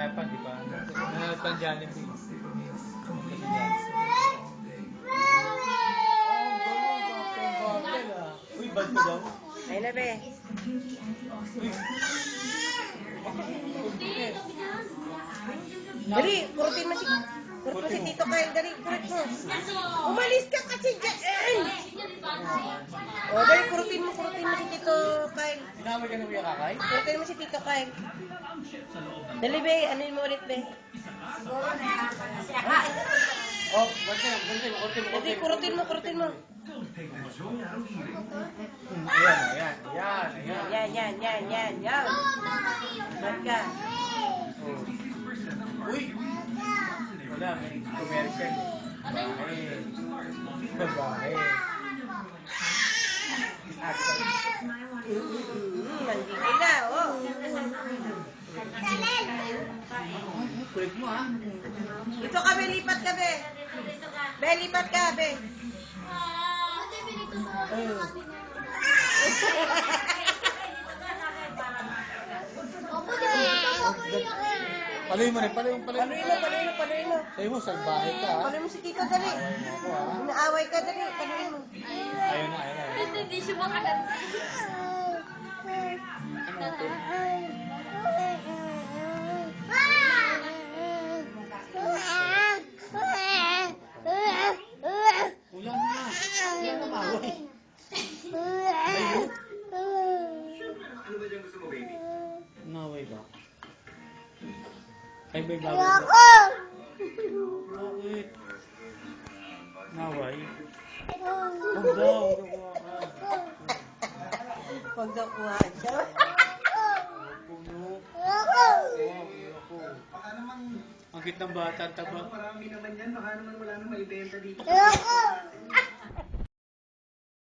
pa, di pa. Nanonood pa Jollibee. Uy, bad pa daw. Ayun na, be. Dali, kurutin mo si Tito Kyle. Dali, kurut mo. Umalis ka kasi dyan. O, dali, kurutin mo si Tito Kyle. Sinamay ka na Kuya Kakay? Kurutin mo si Tito Kyle. Dali, be. Anuin mo ulit, be. Oh, kurutin mo. Dali, kurutin mo. Ayan. Yan. Ba't ka? Uy! Wala, may commercial. Babae. Nandito na, oh. Kulit mo, ha? Dito ka, be. Lipat ka, be. Be, lipat ka, be. Paluin mo rin, paluin mo. Paluin mo. Sabi mo, salbahe ka, ha? Paluin mo si Tito, dali. Ako, ha? Inaaway ka, dali. Paluin mo. Ayaw na. Hindi siya makaganda. Ulang na. Ulang na maway. Ayun. Naway ba? Ay, may bago ba? Bakit? Naway? Huwag daw. Huwag daw kuha siya. Ang cute ng bata, ang taba. Marami naman yan, baka naman wala nang maibenta dito.